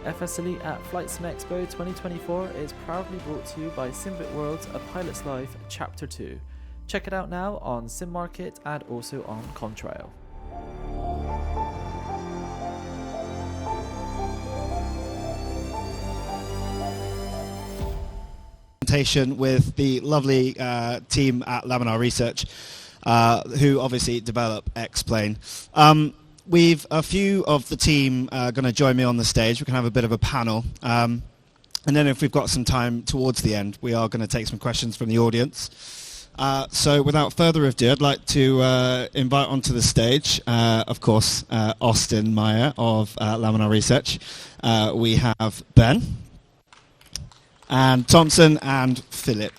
FSLE at FlightSimExpo 2024 is proudly brought to you by SimBit World's A Pilot's Life Chapter 2. Check it out now on SimMarket and also on Contrail. With the lovely team at Laminar Research, who obviously develop X-Plane. We've a few of the team going to join me on the stage. We can have a bit of a panel. And then if we've got some time towards the end, we are going to take some questions from the audience. So without further ado, I'd like to invite onto the stage, of course, Austin Meyer of Laminar Research. We have Ben. And Thomson and Philipp.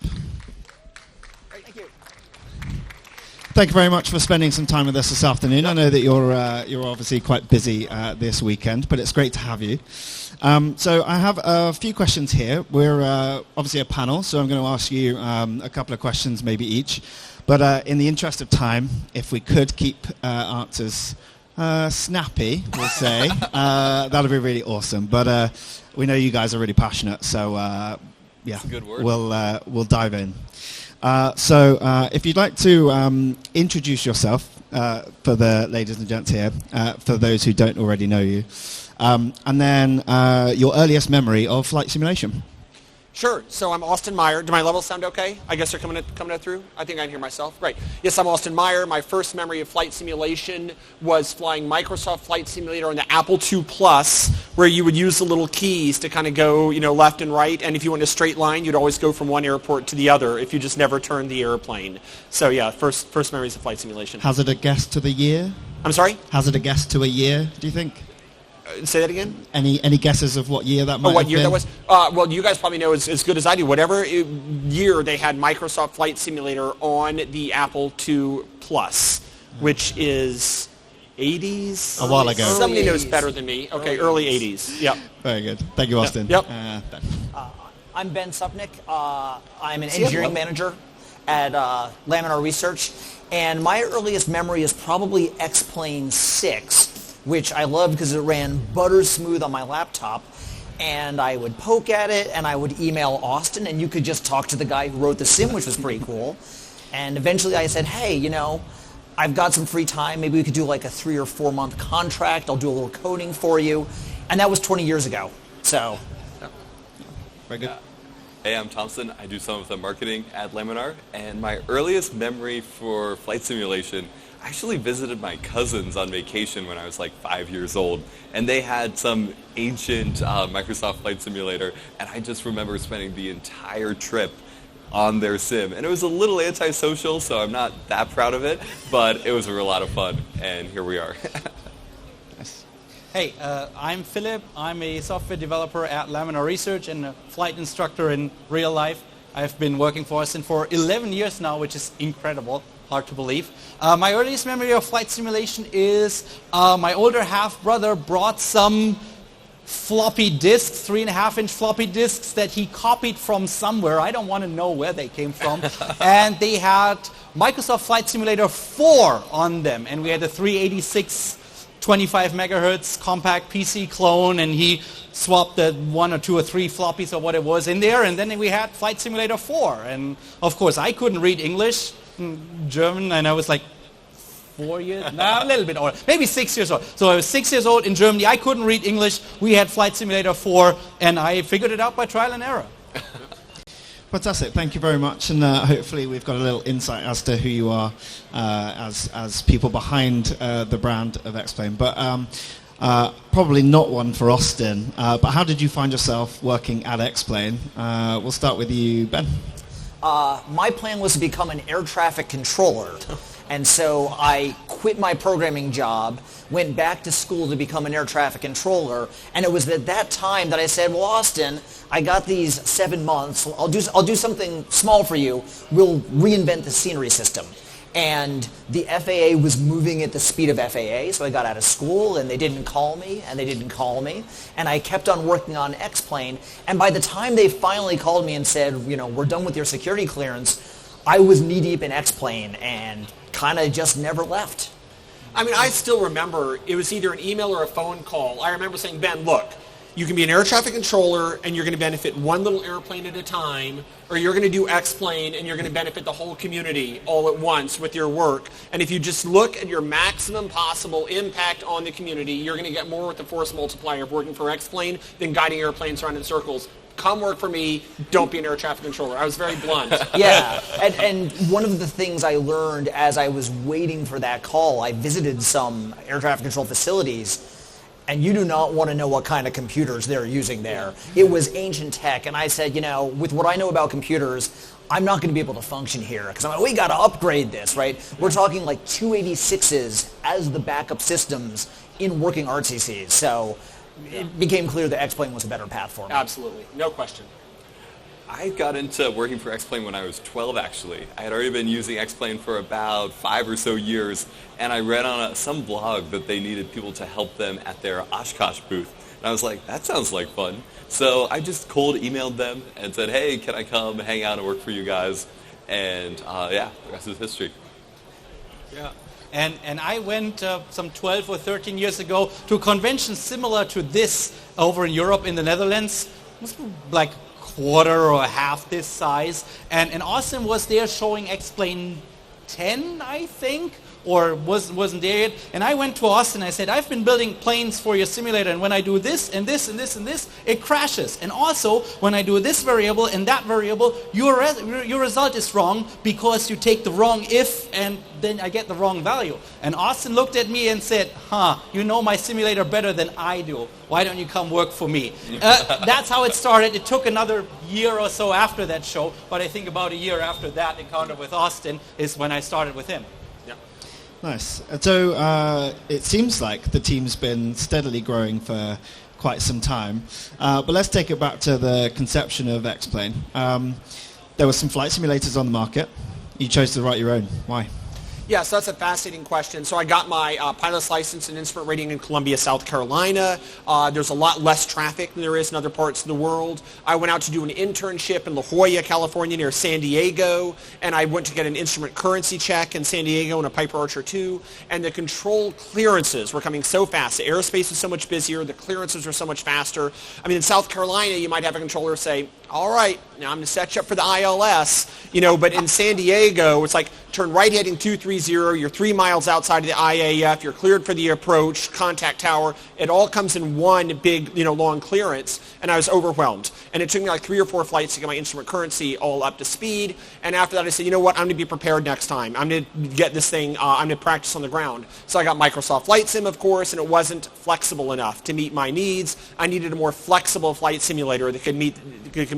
Thank you. Thank you very much for spending some time with us this afternoon. I know that you're obviously quite busy this weekend, but it's great to have you. So I have a few questions here. We're obviously a panel, so I'm going to ask you a couple of questions, maybe each. But in the interest of time, if we could keep answers snappy, we'll say, that'll be really awesome. But we know you guys are really passionate, so yeah, good word. We'll dive in. So if you'd like to introduce yourself for the ladies and gents here, for those who don't already know you, and then your earliest memory of flight simulation. Sure. So I'm Austin Meyer. Do my levels sound okay? I guess they're coming through. I think I can hear myself. Great. Yes, I'm Austin Meyer. My first memory of flight simulation was flying Microsoft Flight Simulator on the Apple II Plus, where you would use the little keys to kind of go, left and right. And if you went a straight line, you'd always go from one airport to the other if you just never turned the airplane. So yeah, first memories of flight simulation. Hazard a guess to the year? I'm sorry? Hazard a guess to a year, do you think? Say that again? Any guesses of what year that might have been? What year that was? Well, you guys probably know as good as I do. Whatever year they had Microsoft Flight Simulator on the Apple II Plus, which is 80s? A while ago. Somebody knows better than me. Okay, early 80s. Yep. Very good. Thank you, Austin. Yep. Ben. I'm Ben Supnick. I'm an engineering manager at Laminar Research, and my earliest memory is probably X-Plane 6, which I loved because it ran butter smooth on my laptop, and I would poke at it, and I would email Austin, and you could just talk to the guy who wrote the sim, which was pretty cool. And eventually I said, hey, I've got some free time. Maybe we could do like a 3 or 4 month contract. I'll do a little coding for you. And that was 20 years ago. So. Very good. Hey, I'm Thomson. I do some of the marketing at Laminar, and my earliest memory for flight simulation, I actually visited my cousins on vacation when I was like 5 years old, and they had some ancient Microsoft Flight Simulator, and I just remember spending the entire trip on their sim. And it was a little antisocial, so I'm not that proud of it, but it was a lot of fun, and here we are. Nice. Hey, I'm Philipp. I'm a software developer at Laminar Research and a flight instructor in real life. I've been working for Austin for 11 years now, which is incredible. Hard to believe. My earliest memory of flight simulation is my older half-brother brought some floppy disks, 3.5-inch floppy disks that he copied from somewhere. I don't want to know where they came from. And they had Microsoft Flight Simulator 4 on them. And we had a 386 25 megahertz compact PC clone, and he swapped the 1 or 2 or 3 floppies or what it was in there, and then we had Flight Simulator 4. And of course, I couldn't read English, German, and I was like 4 years, a little bit older, maybe 6 years old. So I was 6 years old in Germany. I couldn't read English. We had Flight Simulator 4, and I figured it out by trial and error. Fantastic. Thank you very much, and hopefully we've got a little insight as to who you are as people behind the brand of X-Plane. But probably not one for Austin. But how did you find yourself working at X-Plane? We'll start with you, Ben. My plan was to become an air traffic controller. And so I quit my programming job, went back to school to become an air traffic controller, and it was at that time that I said, well, Austin, I got these 7 months. I'll do something small for you. We'll reinvent the scenery system. And the FAA was moving at the speed of FAA, so I got out of school, and they didn't call me, and I kept on working on X-Plane. And by the time they finally called me and said, we're done with your security clearance, I was knee-deep in X-Plane and kind of just never left. I mean, I still remember it was either an email or a phone call. I remember saying, Ben, look, You can be an air traffic controller and you're going to benefit one little airplane at a time, or you're going to do X-plane and you're going to benefit the whole community all at once with your work. And if you just look at your maximum possible impact on the community, you're going to get more with the force multiplier of working for X-plane than guiding airplanes around in circles. Come work for me, don't be an air traffic controller. I was very blunt. Yeah, and one of the things I learned as I was waiting for that call, I visited some air traffic control facilities, and you do not want to know what kind of computers they're using there. It was ancient tech, and I said, with what I know about computers, I'm not going to be able to function here, because I'm like, we got to upgrade this, right? We're talking like 286s as the backup systems in working RTCs, so it became clear that X-plane was a better path for me. Absolutely, no question. I got into working for X-plane when I was 12, actually. I had already been using X-plane for about 5 or so years, and I read on some blog that they needed people to help them at their Oshkosh booth. And I was like, that sounds like fun. So I just cold emailed them and said, hey, can I come hang out and work for you guys? And the rest is history. Yeah. And I went some 12 or 13 years ago to a convention similar to this over in Europe in the Netherlands. It was like quarter or half this size. And Austin was there showing X-plane 10, I think, or wasn't there yet. And I went to Austin and I said, I've been building planes for your simulator, and when I do this and this and this and this, it crashes. And also, when I do this variable and that variable, your result is wrong because you take the wrong if, and then I get the wrong value. And Austin looked at me and said, you know my simulator better than I do. Why don't you come work for me? That's how it started. It took another year or so after that show, but I think about a year after that encounter with Austin is when I started with him. Nice. So it seems like the team's been steadily growing for quite some time. But let's take it back to the conception of X-plane. There were some flight simulators on the market. You chose to write your own. Why? Yeah, so that's a fascinating question. So I got my pilot's license and instrument rating in Columbia, South Carolina. There's a lot less traffic than there is in other parts of the world. I went out to do an internship in La Jolla, California, near San Diego, and I went to get an instrument currency check in San Diego and a Piper Archer II, and the control clearances were coming so fast. The airspace was so much busier. The clearances were so much faster. I mean, in South Carolina, you might have a controller say, all right, now I'm going to set you up for the ILS, but in San Diego, it's like, turn right heading 230, you're 3 miles outside of the IAF, you're cleared for the approach, contact tower. It all comes in one big, long clearance, and I was overwhelmed. And it took me like 3 or 4 flights to get my instrument currency all up to speed. And after that, I said, you know what, I'm going to be prepared next time. I'm going to get this thing, I'm going to practice on the ground. So I got Microsoft Flight Sim, of course, and it wasn't flexible enough to meet my needs. I needed a more flexible flight simulator that could meet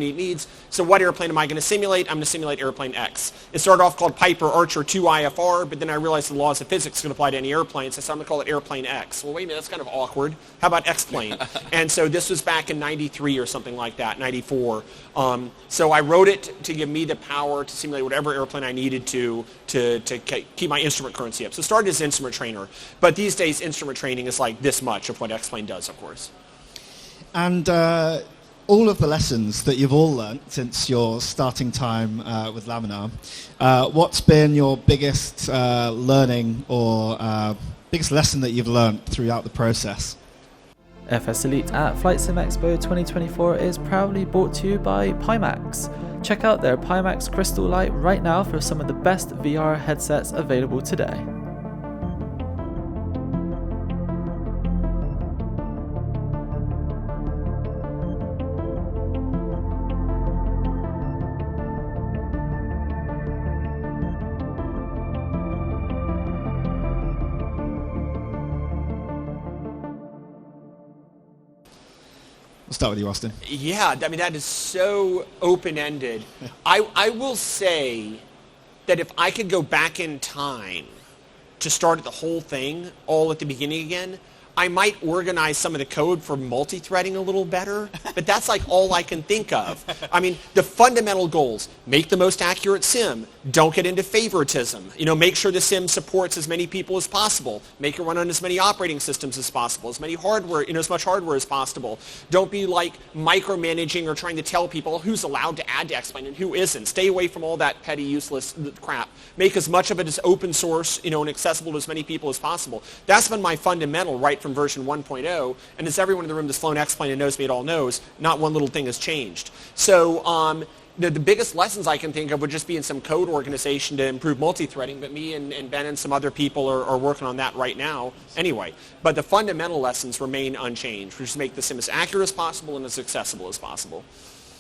needs. So what airplane am I going to simulate? I'm going to simulate airplane X. It started off called Piper Archer II IFR, but then I realized the laws of physics could apply to any airplane, so I'm going to call it airplane X. Well, wait a minute, that's kind of awkward. How about X-plane? And so this was back in 93 or something like that, 94. So I wrote it to give me the power to simulate whatever airplane I needed to keep my instrument currency up. So it started as instrument trainer, but these days instrument training is like this much of what X-plane does, of course. And all of the lessons that you've all learnt since your starting time with Laminar, what's been your biggest learning or biggest lesson that you've learnt throughout the process? FS Elite at FlightSimExpo 2024 is proudly brought to you by Pimax. Check out their Pimax Crystal Light right now for some of the best VR headsets available today. We'll start with you, Austin. Yeah, I mean, that is so open-ended. I will say that if I could go back in time to start the whole thing all at the beginning again, I might organize some of the code for multi-threading a little better, but that's like all I can think of. I mean, the fundamental goals: make the most accurate sim, don't get into favoritism, make sure the sim supports as many people as possible, make it run on as many operating systems as possible, as many hardware, as much hardware as possible. Don't be like micromanaging or trying to tell people who's allowed to add to X-plane and who isn't. Stay away from all that petty, useless crap. Make as much of it as open source, and accessible to as many people as possible. That's been my fundamental right from version 1.0, and as everyone in the room that's flown X-Plane and knows me at all knows, not one little thing has changed. So the biggest lessons I can think of would just be in some code organization to improve multi-threading, but me and Ben and some other people are working on that right now anyway. But the fundamental lessons remain unchanged, which is make the sim as accurate as possible and as accessible as possible.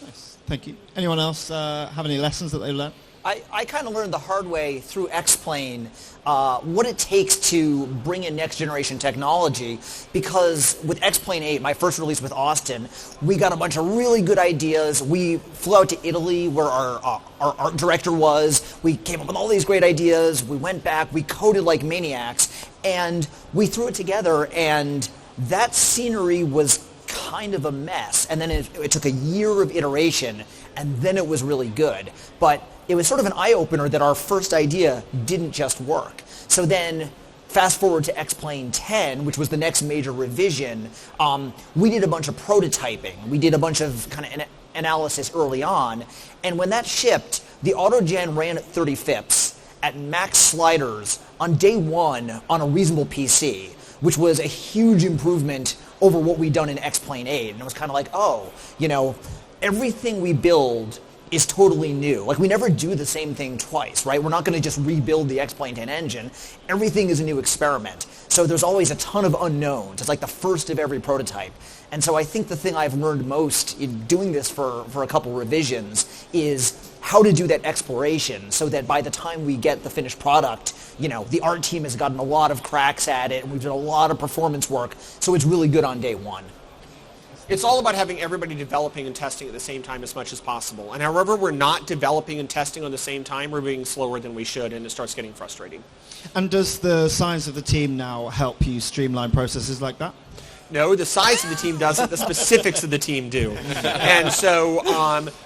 Nice. Thank you. Anyone else have any lessons that they learned? I kind of learned the hard way through X-Plane what it takes to bring in next generation technology, because with X-Plane 8, my first release with Austin, we got a bunch of really good ideas. We flew out to Italy where our art director was. We came up with all these great ideas. We went back. We coded like maniacs. And we threw it together, and that scenery was kind of a mess. And then it took a year of iteration, and then it was really good. But it was sort of an eye-opener that our first idea didn't just work. So then, fast forward to X-Plane 10, which was the next major revision, we did a bunch of prototyping. We did a bunch of kind of analysis early on. And when that shipped, the AutoGen ran at 30 FIPS at max sliders on day one on a reasonable PC, which was a huge improvement over what we'd done in X-Plane 8. And it was kind of like, oh, everything we build is totally new. Like, we never do the same thing twice, right? We're not going to just rebuild the X-Plane 10 engine. Everything is a new experiment. So there's always a ton of unknowns. It's like the first of every prototype. And so I think the thing I've learned most in doing this for a couple revisions is how to do that exploration so that by the time we get the finished product, the art team has gotten a lot of cracks at it, and we've done a lot of performance work, so it's really good on day one. It's all about having everybody developing and testing at the same time as much as possible. And however we're not developing and testing on the same time, we're being slower than we should, and it starts getting frustrating. And does the size of the team now help you streamline processes like that? No, the size of the team doesn't. The specifics of the team do. And so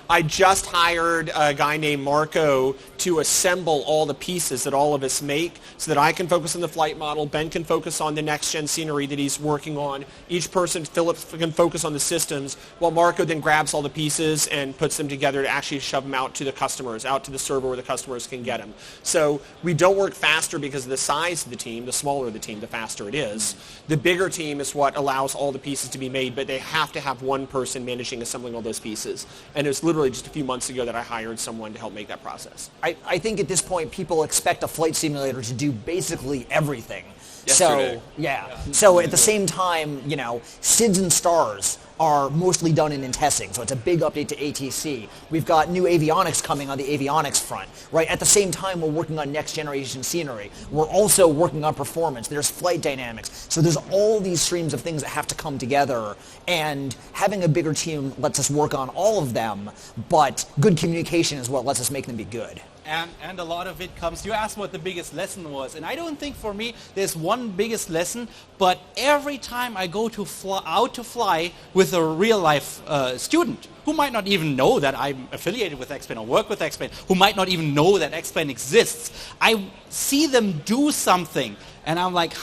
I just hired a guy named Marco to assemble all the pieces that all of us make so that I can focus on the flight model, Ben can focus on the next-gen scenery that he's working on. Each person, Philipp, can focus on the systems, while Marco then grabs all the pieces and puts them together to actually shove them out to the customers, out to the server where the customers can get them. So we don't work faster because of the size of the team. The smaller the team, the faster it is. The bigger team is what allows all the pieces to be made, but they have to have one person managing assembling all those pieces. And it was literally just a few months ago that I hired someone to help make that process. I think at this point people expect a flight simulator to do basically everything. Yesterday. So, yeah. So at the same time, SIDS and stars are mostly done in testing, so it's a big update to ATC. We've got new avionics coming on the avionics front, right? At the same time, we're working on next generation scenery. We're also working on performance. There's flight dynamics. So there's all these streams of things that have to come together, and having a bigger team lets us work on all of them, but good communication is what lets us make them be good. And a lot of it comes, you asked what the biggest lesson was, and I don't think for me there's one biggest lesson, but every time I go to out to fly with a real-life student who might not even know that I'm affiliated with X-Plane or work with X-Plane, who might not even know that X-Plane exists, I see them do something, and I'm like,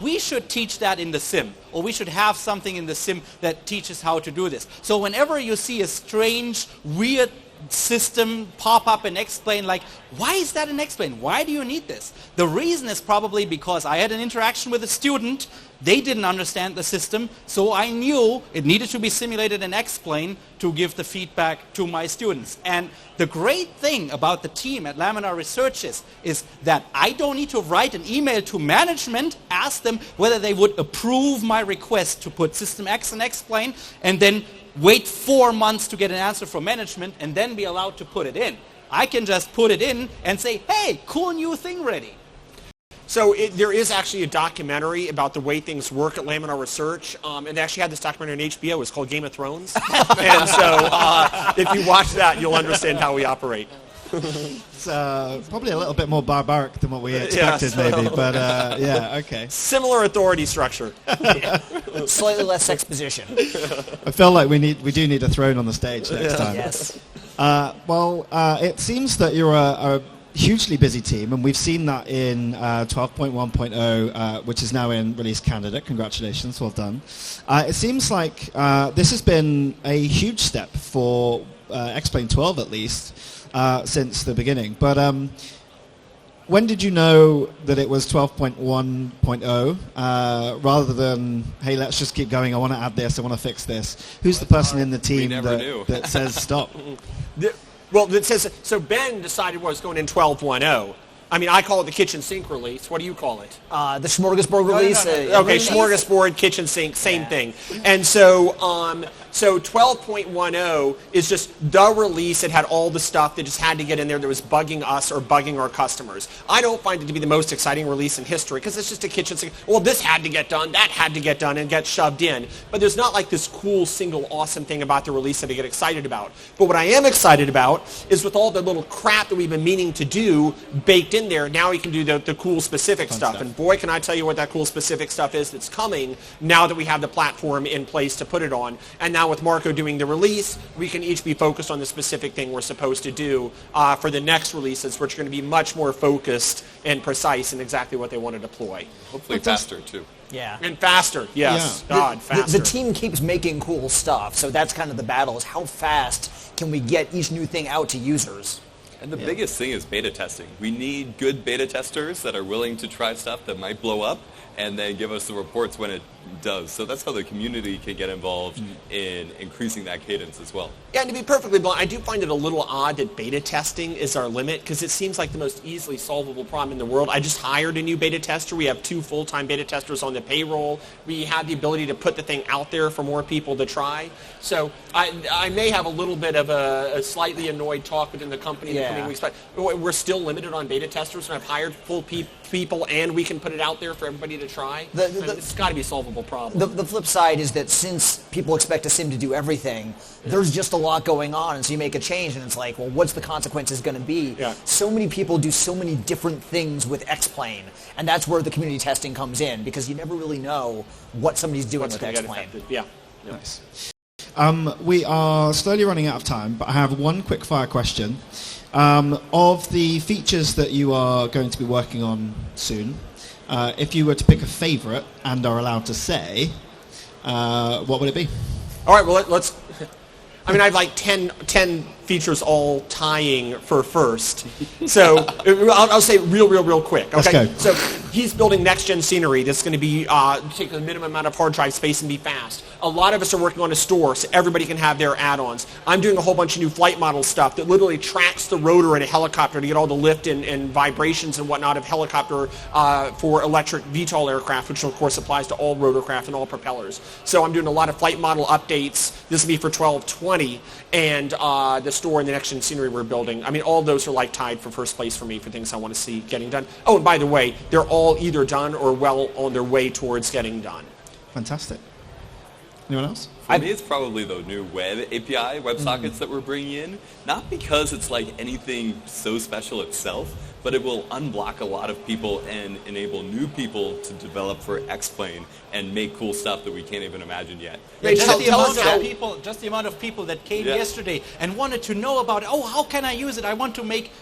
we should teach that in the sim, or we should have something in the sim that teaches how to do this. So whenever you see a strange, weird system pop up and X-Plane, like, why is that an X-Plane? Why do you need this? The reason is probably because I had an interaction with a student, they didn't understand the system, so I knew it needed to be simulated in X-Plane to give the feedback to my students. And the great thing about the team at Laminar Research is that I don't need to write an email to management, ask them whether they would approve my request to put System X in X-Plane, and then wait 4 months to get an answer from management and then be allowed to put it in. I can just put it in and say, hey, cool new thing ready. So there is actually a documentary about the way things work at Laminar Research, and they actually had this documentary on HBO. It's called Game of Thrones. And so if you watch that, you'll understand how we operate. It's probably a little bit more barbaric than what we expected, maybe, but yeah, okay. Similar authority structure. Slightly less exposition. I feel like we do need a throne on the stage next time. Yes. It seems that you're a hugely busy team, and we've seen that in 12.1.0, which is now in release candidate. Congratulations, well done. It seems like this has been a huge step for X-Plane 12 at least, since the beginning. But when did you know that it was 12.1.0 rather than, hey, let's just keep going, I want to add this, I want to fix this? Who's the person in the team that says stop? Well, it says, so Ben decided what was going in 12.1.0. I mean, I call it the kitchen sink release. What do you call it? The smorgasbord release. Okay, smorgasbord, kitchen sink, same thing. And so 12.10 is just the release that had all the stuff that just had to get in there that was bugging us or bugging our customers. I don't find it to be the most exciting release in history because it's just a kitchen sink. Well, this had to get done, that had to get done, and get shoved in. But there's not like this cool, single, awesome thing about the release that I get excited about. But what I am excited about is with all the little crap that we've been meaning to do baked in there, now we can do the cool, specific stuff. And boy, can I tell you what that cool, specific stuff is that's coming now that we have the platform in place to put it on. And now with Marco doing the release, we can each be focused on the specific thing we're supposed to do for the next releases, which are going to be much more focused and precise in exactly what they want to deploy. Hopefully faster, too. Yeah. And faster, yes. Yeah. God, faster. The team keeps making cool stuff, so that's kind of the battle, is how fast can we get each new thing out to users? And the biggest thing is beta testing. We need good beta testers that are willing to try stuff that might blow up and then give us the reports when it does. So that's how the community can get involved in increasing that cadence as well. Yeah, and to be perfectly blunt, I do find it a little odd that beta testing is our limit because it seems like the most easily solvable problem in the world. I just hired a new beta tester. We have 2 full-time beta testers on the payroll. We have the ability to put the thing out there for more people to try. So I may have a little bit of a slightly annoyed talk within the company in the coming weeks, but we're still limited on beta testers, and I've hired full people, and we can put it out there for everybody to try. It's got to be a solvable problem. The flip side is that since people expect a sim to do everything, there's just a lot going on, and so you make a change, and it's like, well, what's the consequences going to be? Yeah. So many people do so many different things with X-Plane, and that's where the community testing comes in, because you never really know what somebody's doing with X-Plane. Yeah. Nice. We are slowly running out of time, but I have one quick fire question. Of the features that you are going to be working on soon, if you were to pick a favorite and are allowed to say, what would it be? All right, well, let's... I mean, I have like 10 features all tying for first. So I'll say real quick. Okay. Let's So go. he's building next-gen scenery that's going to be take the minimum amount of hard drive space and be fast. A lot of us are working on a store, so everybody can have their add-ons. I'm doing a whole bunch of new flight model stuff that literally tracks the rotor in a helicopter to get all the lift and vibrations and whatnot of helicopter for electric VTOL aircraft, which of course applies to all rotorcraft and all propellers. So I'm doing a lot of flight model updates. This will be for 1220, and the store and the next gen scenery we're building. I mean, all those are like tied for first place for me for things I want to see getting done. Oh, and by the way, they're all either done or well on their way towards getting done. Fantastic. Anyone else? For me, it's probably the new web API, WebSockets that we're bringing in. Not because it's like anything so special itself, but it will unblock a lot of people and enable new people to develop for X-Plane and make cool stuff that we can't even imagine yet. Hey, Just tell the amount of people that came yesterday and wanted to know about, how can I use it? I want to make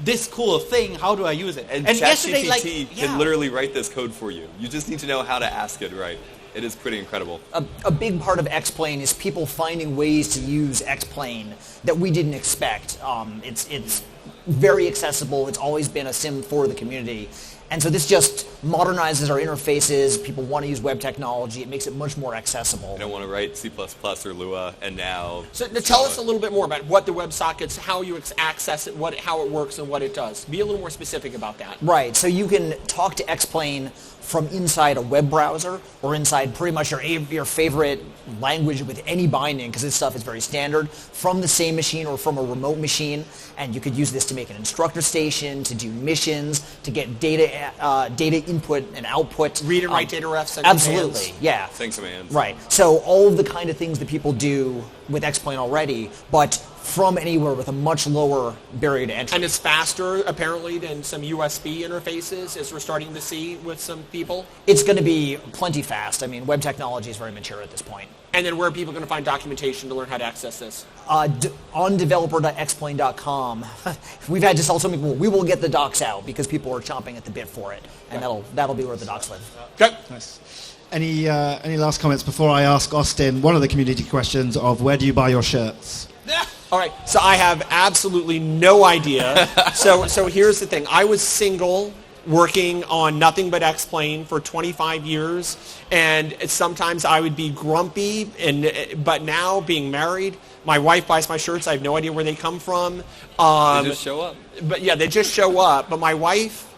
this cool thing. How do I use it? And yesterday, ChatGPT can literally write this code for you. You just need to know how to ask it right. It is pretty incredible. A big part of X-Plane is people finding ways to use X-Plane that we didn't expect. It's very accessible. It's always been a sim for the community. And so this just modernizes our interfaces. People want to use web technology. It makes it much more accessible. I don't want to write C++ or Lua, and now... So tell us a little bit more about what the WebSockets, how you access it, how it works, and what it does. Be a little more specific about that. Right. So you can talk to X-Plane from inside a web browser or inside pretty much your favorite language with any binding, because this stuff is very standard, from the same machine or from a remote machine. And you could use this to make an instructor station, to do missions, to get data input and output. Read and write data refs. Absolutely, yeah. Sync commands. Right. So all of the kind of things that people do with X-Plane already, but from anywhere with a much lower barrier to entry. And it's faster, apparently, than some USB interfaces, as we're starting to see with some people. It's going to be plenty fast. I mean, web technology is very mature at this point. And then where are people going to find documentation to learn how to access this? On developer.xplane.com. We've had to tell some people, we will get the docs out because people are chomping at the bit for it. And that'll be where the docs live. Okay. Nice. Any last comments before I ask Austin one of the community questions of where do you buy your shirts? All right, so I have absolutely no idea. So here's the thing. I was single, working on nothing but X-Plane for 25 years, and sometimes I would be grumpy, but now being married, my wife buys my shirts. I have no idea where they come from. They just show up. But yeah, they just show up. But my wife,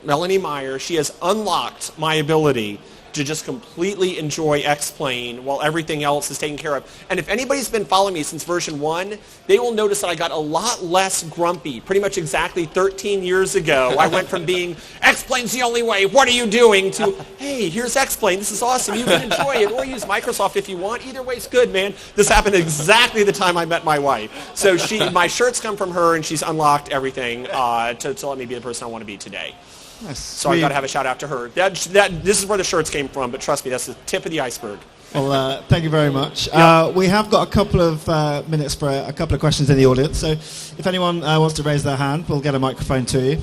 Melanie Meyer, she has unlocked my ability to just completely enjoy X-Plane while everything else is taken care of. And if anybody's been following me since version 1, they will notice that I got a lot less grumpy. Pretty much exactly 13 years ago, I went from being, X-Plane's the only way, what are you doing, to, hey, here's X-Plane, this is awesome, you can enjoy it, or use Microsoft if you want. Either way's good, man. This happened exactly the time I met my wife. So my shirts come from her, and she's unlocked everything to let me be the person I want to be today. Nice. So I got to have a shout out to her. This is where the shirts came from, but trust me, that's the tip of the iceberg. Well, thank you very much. We have got a couple of minutes for a couple of questions in the audience. So if anyone wants to raise their hand, we'll get a microphone to you.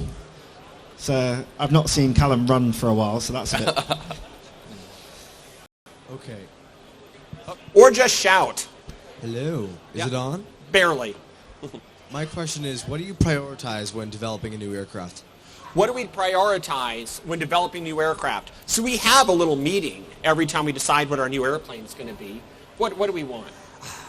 So I've not seen Callum run for a while, so that's a bit. Okay. Or just shout. Hello. Is it on? Barely. My question is, what do you prioritize when developing a new aircraft? What do we prioritize when developing new aircraft? So we have a little meeting every time we decide what our new airplane is going to be. What do we want?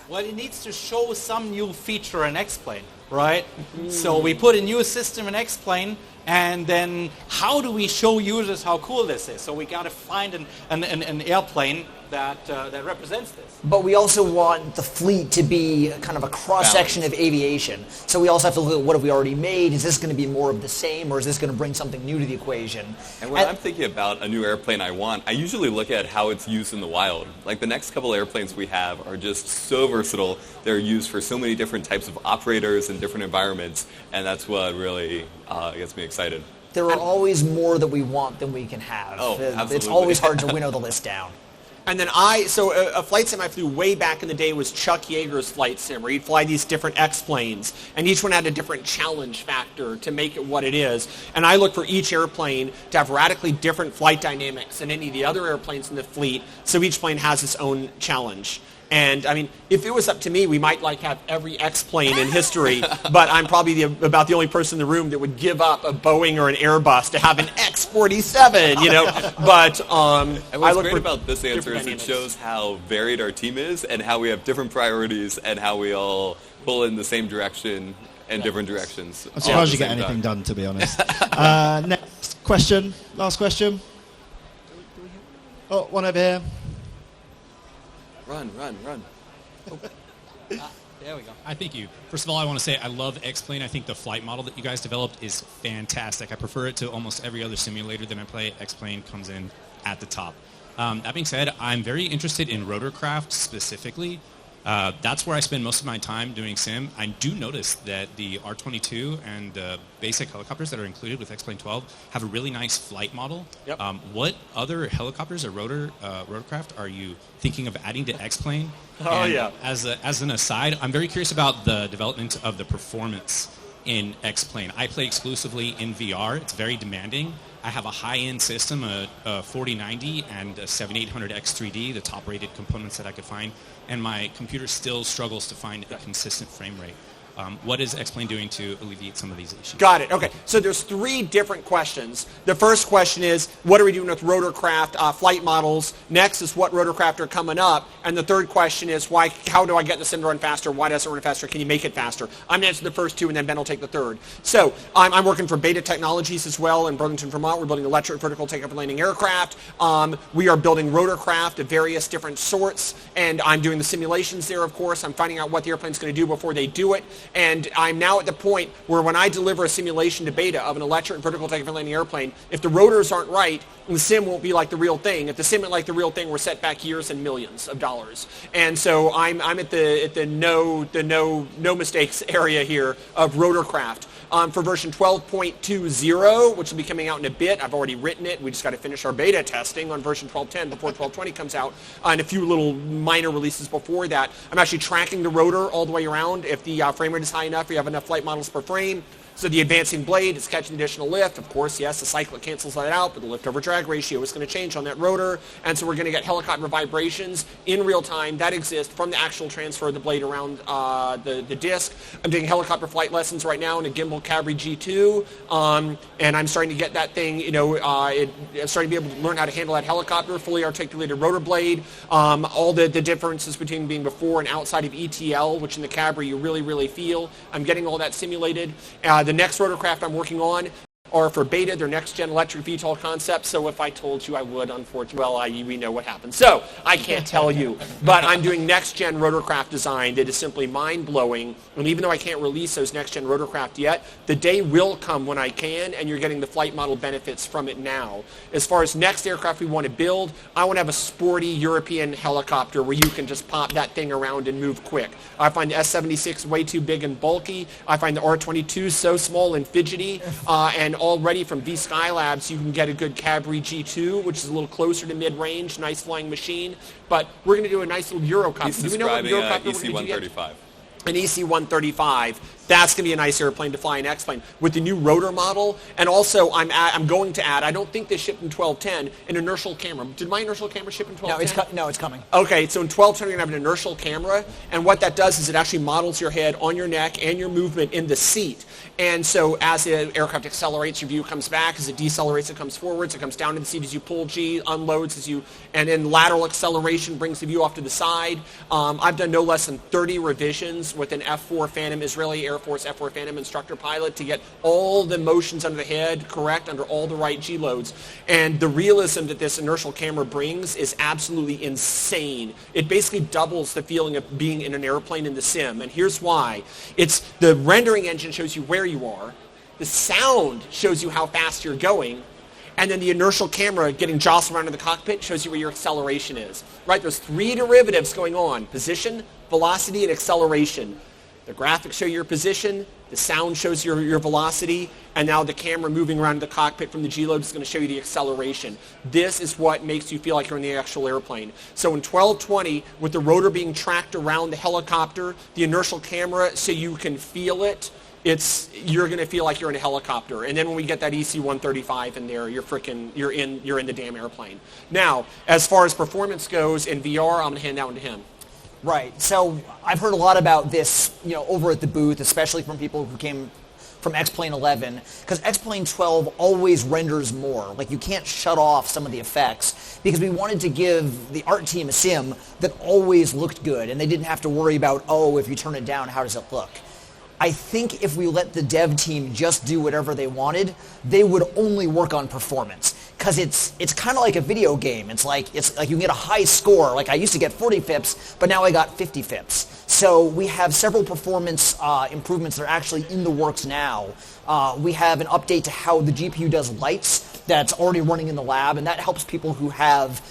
Well, it needs to show some new feature in X-Plane, right? So we put a new system in X-Plane, and then how do we show users how cool this is? So we got to find an airplane that represents this. But we also want the fleet to be kind of a cross-section of aviation. So we also have to look at what have we already made. Is this going to be more of the same, or is this going to bring something new to the equation? And when I'm thinking about a new airplane I want, I usually look at how it's used in the wild. Like the next couple airplanes we have are just so versatile. They're used for so many different types of operators and different environments, and that's what really gets me excited. There are always more that we want than we can have. Oh, absolutely. It's always hard to winnow the list down. And then a flight sim I flew way back in the day was Chuck Yeager's flight sim, where he'd fly these different X-planes, and each one had a different challenge factor to make it what it is. And I look for each airplane to have radically different flight dynamics than any of the other airplanes in the fleet, so each plane has its own challenge. And I mean, if it was up to me, we might have every X-plane in history, but I'm probably about the only person in the room that would give up a Boeing or an Airbus to have an X-47, you know. But and what's great about this answer is it shows how varied our team is and how we have different priorities and how we all pull in the same direction and different directions. I'm surprised you get anything done, to be honest. Next question, last question. Oh, one over here. Run. There we go. Thank you. First of all, I want to say I love X-Plane. I think the flight model that you guys developed is fantastic. I prefer it to almost every other simulator that I play. X-Plane comes in at the top. That being said, I'm very interested in rotorcraft specifically. That's where I spend most of my time doing sim. I do notice that the R-22 and the basic helicopters that are included with X-Plane 12 have a really nice flight model. Yep. What other helicopters or rotorcraft are you thinking of adding to X-Plane? Oh, and yeah. As an aside, I'm very curious about the development of the performance in X-Plane. I play exclusively in VR. It's very demanding. I have a high-end system, a 4090 and a 7800X3D, the top-rated components that I could find, and my computer still struggles to find a consistent frame rate. What is X-Plane doing to alleviate some of these issues? Got it. Okay. So there's three different questions. The first question is, what are we doing with rotorcraft flight models? Next is what rotorcraft are coming up. And the third question is, how do I get the sim to run faster? Why does it run faster? Can you make it faster? I'm going to answer the first two, and then Ben will take the third. So I'm working for Beta Technologies as well in Burlington, Vermont. We're building electric vertical takeoff and landing aircraft. We are building rotorcraft of various different sorts, and I'm doing the simulations there, of course. I'm finding out what the airplane's going to do before they do it. And I'm now at the point where when I deliver a simulation to Beta of an electric vertical takeoff and landing airplane, if the rotors aren't right, the sim won't be like the real thing. If the sim isn't like the real thing, we're set back years and millions of dollars. And so I'm at the no mistakes area here of rotorcraft. For version 12.20, which will be coming out in a bit. I've already written it. We just got to finish our beta testing on version 12.10 before 12.20 comes out, and a few little minor releases before that. I'm actually tracking the rotor all the way around. If the frame rate is high enough, we have enough flight models per frame. So the advancing blade is catching additional lift. Of course, yes, the cyclic cancels that out, but the lift over drag ratio is going to change on that rotor. And so we're going to get helicopter vibrations in real time that exist from the actual transfer of the blade around the disc. I'm doing helicopter flight lessons right now in a gimbal Cabri G2. And I'm starting to get that thing, I'm starting to be able to learn how to handle that helicopter, fully articulated rotor blade, all the differences between being before and outside of ETL, which in the Cabri you really, really feel. I'm getting all that simulated. The next rotorcraft I'm working on are for beta, their next-gen electric VTOL concepts. So if I told you I would, unfortunately, we know what happened. So I can't tell you. But I'm doing next-gen rotorcraft design that is simply mind-blowing. And even though I can't release those next-gen rotorcraft yet, the day will come when I can, and you're getting the flight model benefits from it now. As far as next aircraft we want to build, I want to have a sporty European helicopter where you can just pop that thing around and move quick. I find the S-76 way too big and bulky. I find the R-22 so small and fidgety, and already from V Skylabs you can get a good Cabri G2, which is a little closer to mid-range, nice flying machine. But we're going to do a nice little Eurocopter. He's Do we know what describing Eurocopter we're going to do yet? EC-135. An EC-135. That's going to be a nice airplane to fly in X-plane with the new rotor model. And also, I'm going to add, I don't think this shipped in 1210, an inertial camera. Did my inertial camera ship in 1210? No, it's coming. Okay, so in 1210 you're going to have an inertial camera, and what that does is it actually models your head on your neck and your movement in the seat. And so as the aircraft accelerates, your view comes back. As it decelerates, it comes forwards. It comes down to the seat as you pull G, unloads and then lateral acceleration brings the view off to the side. I've done no less than 30 revisions with an F-4 Phantom, Israeli Air Force F-4 Phantom instructor pilot to get all the motions under the head correct under all the right G loads. And the realism that this inertial camera brings is absolutely insane. It basically doubles the feeling of being in an airplane in the sim. And here's why. It's the rendering engine shows you where you are. The sound shows you how fast you're going. And then the inertial camera getting jostled around in the cockpit shows you where your acceleration is. Right? There's three derivatives going on: position, velocity, and acceleration. The graphics show your position, the sound shows your velocity, and now the camera moving around the cockpit from the G-load is going to show you the acceleration. This is what makes you feel like you're in the actual airplane. So in 1220, with the rotor being tracked around the helicopter, the inertial camera so you can feel it, you're going to feel like you're in a helicopter. And then when we get that EC-135 in there, you're in the damn airplane. Now, as far as performance goes in VR, I'm going to hand that one to him. Right. So I've heard a lot about this, over at the booth, especially from people who came from X-Plane 11, because X-Plane 12 always renders more. Like, you can't shut off some of the effects, because we wanted to give the art team a sim that always looked good, and they didn't have to worry about, if you turn it down, how does it look? I think if we let the dev team just do whatever they wanted, they would only work on performance. Because it's kind of like a video game. It's like you can get a high score. Like, I used to get 40 FIPS, but now I got 50 FIPS. So we have several performance improvements that are actually in the works now. We have an update to how the GPU does lights that's already running in the lab, and that helps people who have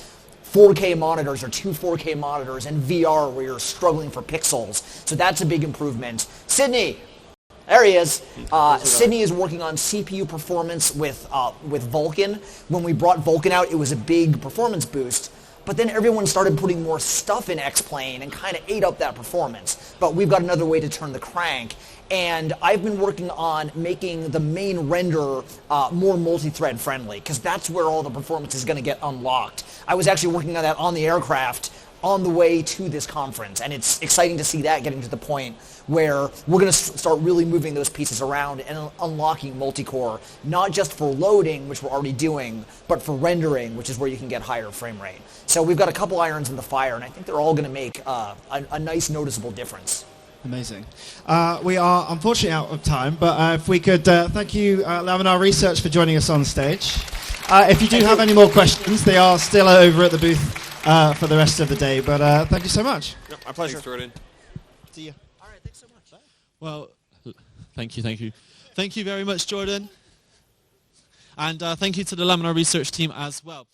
4K monitors or two 4K monitors and VR where you're struggling for pixels. So that's a big improvement. Sydney, there he is. Sydney is working on CPU performance with Vulkan. When we brought Vulkan out, it was a big performance boost. But then everyone started putting more stuff in X-Plane and kind of ate up that performance. But we've got another way to turn the crank. And I've been working on making the main render more multi-thread friendly, because that's where all the performance is going to get unlocked. I was actually working on that on the aircraft on the way to this conference, and it's exciting to see that getting to the point where we're going to start really moving those pieces around and unlocking multi-core, not just for loading, which we're already doing, but for rendering, which is where you can get higher frame rate. So we've got a couple irons in the fire, and I think they're all going to make a nice noticeable difference. Amazing. We are unfortunately out of time, but if we could thank you, Laminar Research, for joining us on stage. If you do have any more questions, they are still over at the booth for the rest of the day, but thank you so much. Yep, my pleasure. Thanks, Jordan. See you. All right, thanks so much. Well, thank you. Thank you very much, Jordan. And thank you to the Laminar Research team as well.